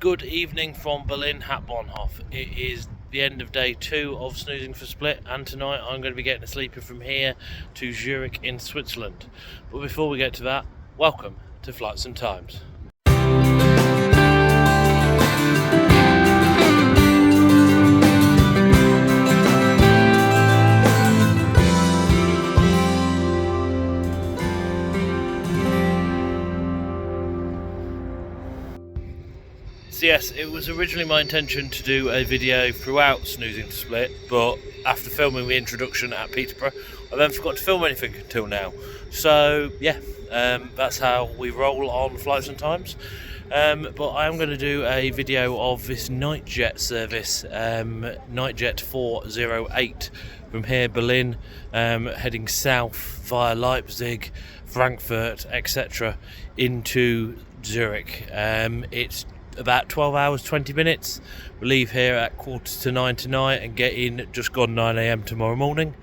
Good evening from Berlin Hauptbahnhof. It is the end of day 2 of Snoozing for Split, and tonight I'm going to be getting a sleeper from here to Zurich in Switzerland. But before we get to that, welcome to Flights and Times. So yes, it was originally my intention to do a video throughout Snoozing to Split, but after filming the introduction at Peterborough, I then forgot to film anything until now. So yeah, that's how we roll on Flights and Times. But I am going to do a video of this Nightjet service, Nightjet 408, from here Berlin, heading south via Leipzig, Frankfurt, etc. into Zurich. It's about 12 hours 20 minutes. We leave here at 8:45 tonight and get in just gone 9 AM tomorrow morning.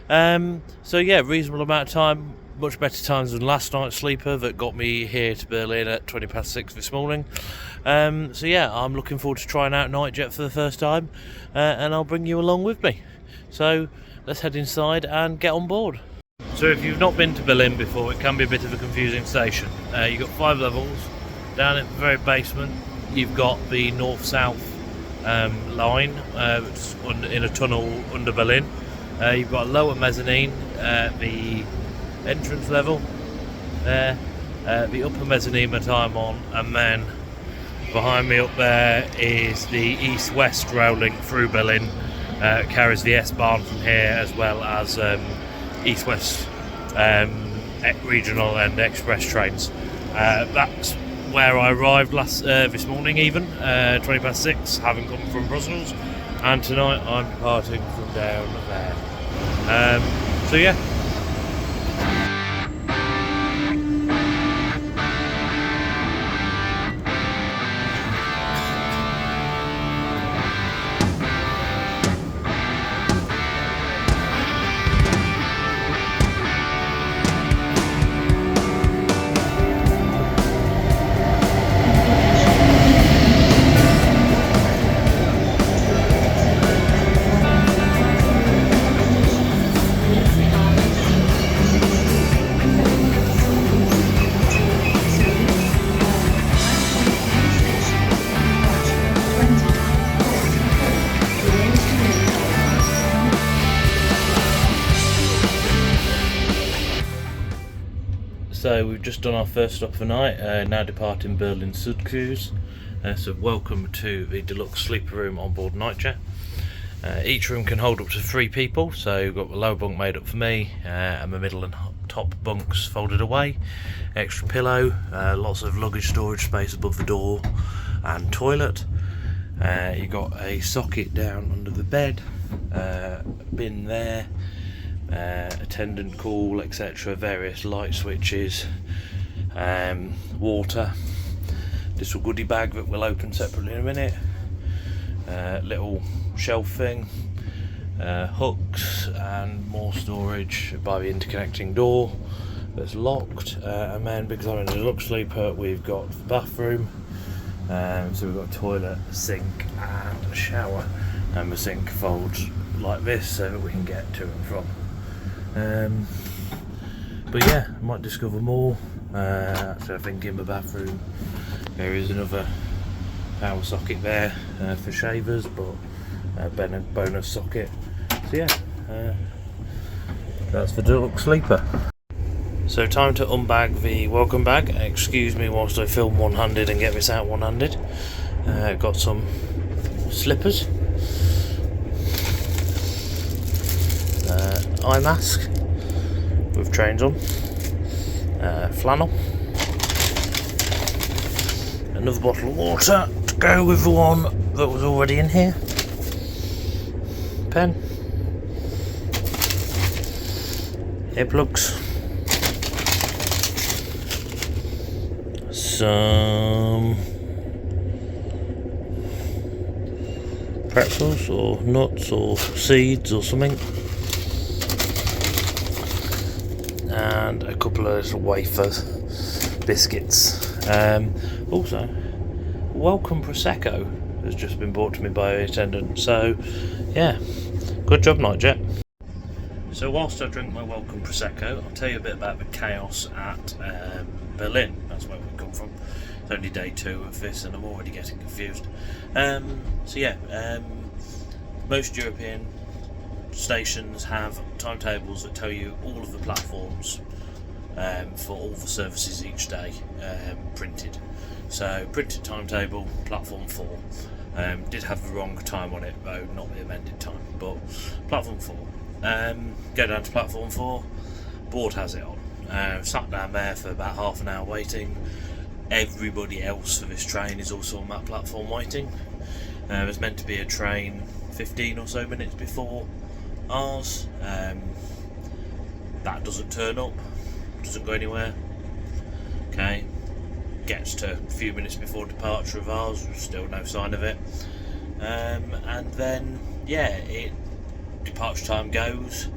So yeah, reasonable amount of time, much better times than last night's sleeper that got me here to Berlin at 6:20 this morning. So yeah, I'm looking forward to trying out Nightjet for the first time, and I'll bring you along with me. So let's head inside and get on board. So if you've not been to Berlin before, it can be a bit of a confusing station. You've got 5 levels. Down at the very basement you've got the north-south line in a tunnel under Berlin. You've got a lower mezzanine at the entrance level there, the upper mezzanine that I'm on, and then behind me up there is the east-west rail link through Berlin. Carries the S-Bahn from here, as well as east-west regional and express trains. That's where I arrived this morning, even 6:20, having come from Brussels, and tonight I'm departing from down there. So yeah. So we've just done our first stop for night, now departing Berlin Südkreuz. So welcome to the Deluxe Sleeper room on board Nightjet. Each room can hold up to 3 people, so we've got the lower bunk made up for me, and the middle and top bunks folded away. Extra pillow, lots of luggage storage space above the door, and toilet. You've got a socket down under the bed, bin there, attendant call, etc., various light switches, water, little goodie bag that we'll open separately in a minute, little shelf thing, hooks, and more storage by the interconnecting door that's locked, and then because I'm in a Deluxe Sleeper, we've got the bathroom. So we've got a toilet, a sink, and a shower, and the sink folds like this so that we can get to and from. But yeah, I might discover more. So I think in the bathroom there is another power socket there for shavers, but bonus socket. So yeah, that's the Deluxe Sleeper. So time to unbag the welcome bag. Excuse me whilst I film one-handed and get this out one-handed. Got some slippers, eye mask with trains on, flannel, another bottle of water to go with the one that was already in here, pen, earplugs, some pretzels or nuts or seeds or something, and a couple of little wafer biscuits. Also welcome Prosecco has just been brought to me by the attendant. So, yeah, good job, Nightjet. So whilst I drink my welcome Prosecco, I'll tell you a bit about the chaos at Berlin. That's where we've come from. It's only day 2 of this and I'm already getting confused. Most European stations have timetables that tell you all of the platforms for all the services each day printed. So printed timetable, platform 4. Did have the wrong time on it though, not the amended time, but platform 4. Go down to platform 4, board has it on. Sat down there for about half an hour waiting. Everybody else for this train is also on that platform waiting. There's meant to be a train 15 or so minutes before ours. That doesn't turn up, doesn't go anywhere. Okay, gets to a few minutes before departure of ours, still no sign of it. And then, departure time goes.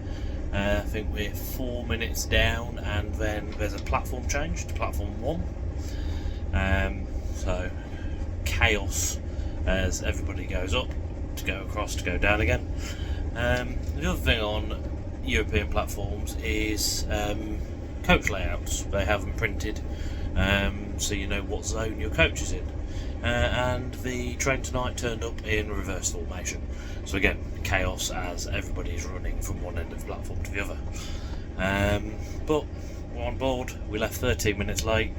I think we're 4 minutes down, and then there's a platform change to platform 1. So chaos as everybody goes up to go across to go down again. The other thing on European platforms is coach layouts. They have them printed so you know what zone your coach is in. And the train tonight turned up in reverse formation. So again, chaos as everybody's running from one end of the platform to the other. But we're on board. We left 13 minutes late.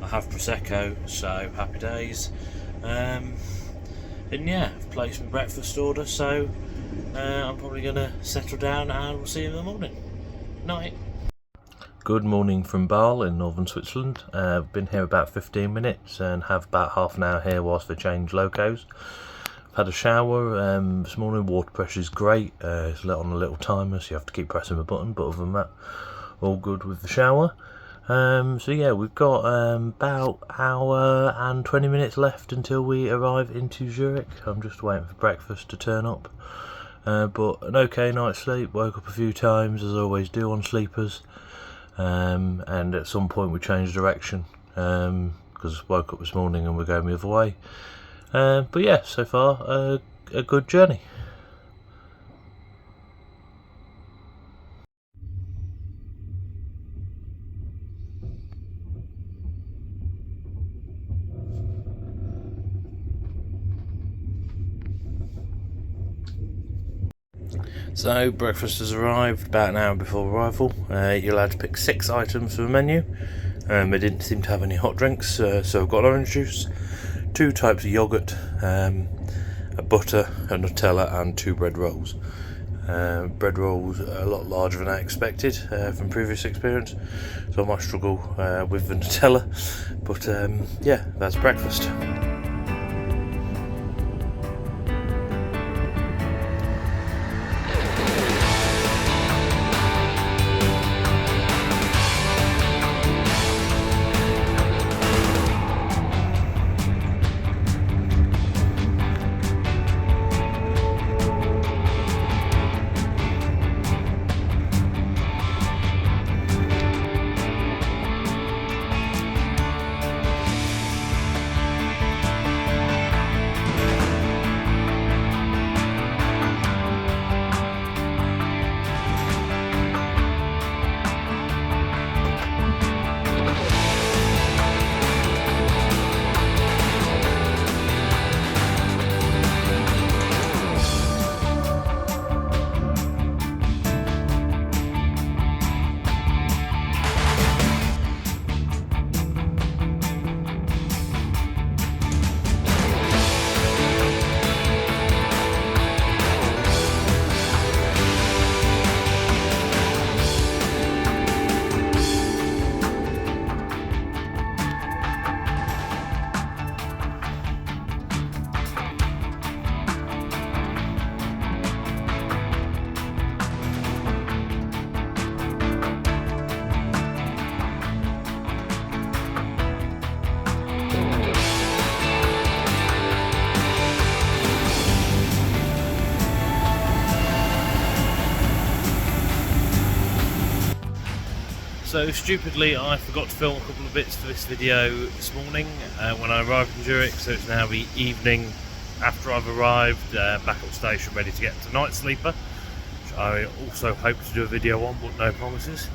I have Prosecco, so happy days. And yeah, I've placed my breakfast order, so I'm probably going to settle down and we'll see you in the morning. Night. Good morning from Basel in northern Switzerland. I've been here about 15 minutes and have about half an hour here whilst they change locos. I've had a shower this morning. Water pressure is great. It's on a little timer, so you have to keep pressing the button, but other than that, all good with the shower. We've got about hour and 20 minutes left until we arrive into Zurich. I'm just waiting for breakfast to turn up. But an okay night's sleep. Woke up a few times, as I always do on sleepers. And at some point we changed direction because I woke up this morning and we're going the other way. But yeah, so far a good journey. So breakfast has arrived about an hour before arrival. You're allowed to pick 6 items from the menu. They didn't seem to have any hot drinks, so I've got orange juice, 2 types of yoghurt, a butter, a Nutella and 2 bread rolls. Bread rolls are a lot larger than I expected from previous experience, so I might struggle with the Nutella, but that's breakfast. so stupidly I forgot to film a couple of bits for this video this morning when I arrived in Zurich, so it's now the evening after I've arrived, back up station ready to get to Night Sleeper, which I also hope to do a video on, but no promises.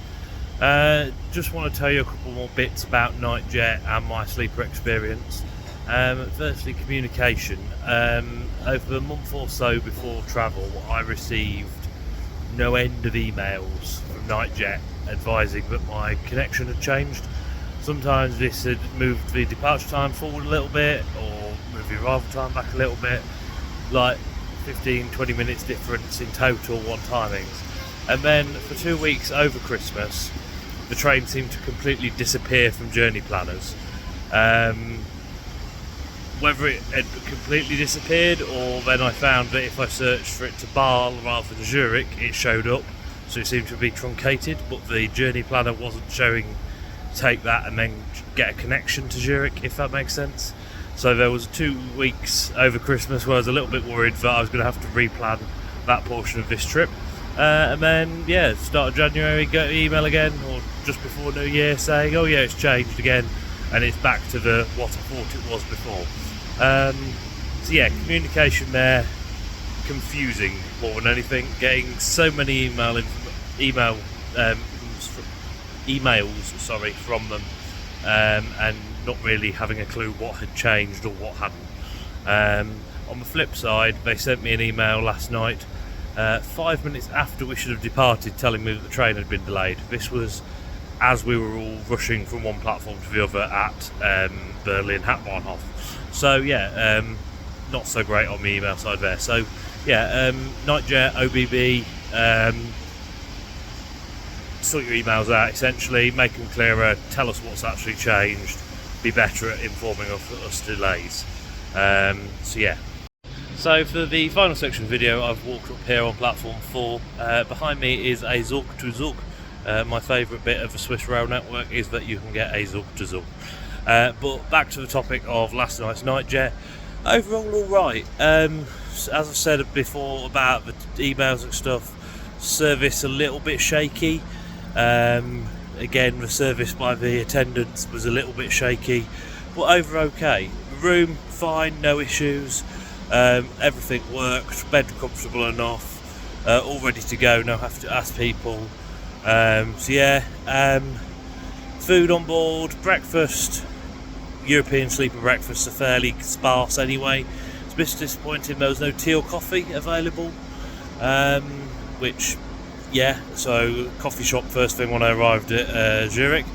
Just want to tell you a couple more bits about Nightjet and my sleeper experience. Firstly, communication. Over a month or so before travel, I received no end of emails from Nightjet advising that my connection had changed. Sometimes this had moved the departure time forward a little bit, or moved the arrival time back a little bit, like 15-20 minutes difference in total on timings. And then for 2 weeks over Christmas, the train seemed to completely disappear from journey planners. Whether it had completely disappeared, or then I found that if I searched for it to Basel rather than Zurich, it showed up, so it seemed to be truncated, but the journey planner wasn't showing take that and then get a connection to Zurich, if that makes sense. So there was 2 weeks over Christmas where I was a little bit worried that I was going to have to replan that portion of this trip. And then, yeah, start of January, get an email again, or just before New Year, saying, oh yeah, it's changed again, and it's back to what I thought it was before. So yeah, communication there, confusing more than anything. Getting so many emails from them, and not really having a clue what had changed or what hadn't. On the flip side, they sent me an email last night, 5 minutes after we should have departed, telling me that the train had been delayed. This was as we were all rushing from one platform to the other at Berlin Hauptbahnhof. So yeah, not so great on the email side there. So yeah, Nightjet, OBB, sort your emails out essentially, make them clearer, tell us what's actually changed, be better at informing of us delays. So yeah. So for the final section of the video, I've walked up here on platform 4. Behind me is a Zug to Zug. My favourite bit of the Swiss rail network is that you can get a Zug to Zug. But back to the topic of last night's Nightjet. Overall, alright. As I said before about the emails and stuff, service a little bit shaky. Again, the service by the attendants was a little bit shaky, but over okay. The room, fine, no issues. Everything worked, bed comfortable enough, all ready to go, no have to ask people. So yeah, food on board, breakfast, European sleeper breakfasts are fairly sparse anyway. It's a bit disappointing there was no tea or coffee available, which, yeah, so coffee shop first thing when I arrived at Zurich.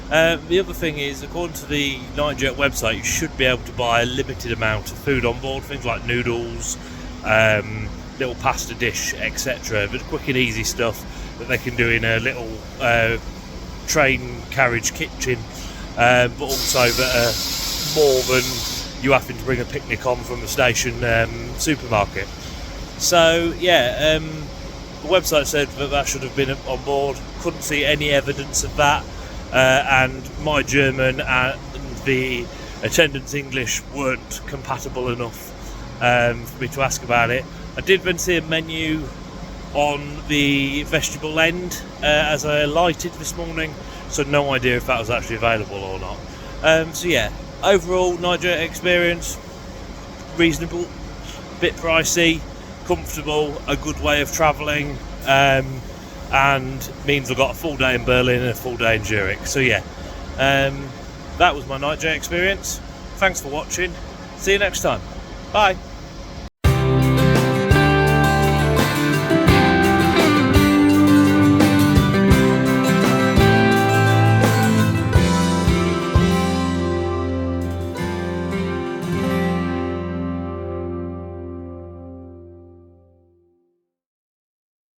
The other thing is, according to the Nightjet website, you should be able to buy a limited amount of food on board, things like noodles, little pasta dish, etc. But quick and easy stuff that they can do in a little train carriage kitchen, but also that are more than you having to bring a picnic on from the station supermarket. So yeah, the website said that should have been on board. Couldn't see any evidence of that, and my German and the attendant's English weren't compatible enough for me to ask about it. I did then see a menu on the vestibule end as I alighted this morning, so no idea if that was actually available or not. So yeah, overall Nightjet experience, reasonable, bit pricey, comfortable, a good way of travelling, and means I've got a full day in Berlin and a full day in Zurich. So yeah, that was my Nightjet experience. Thanks for watching, see you next time, bye.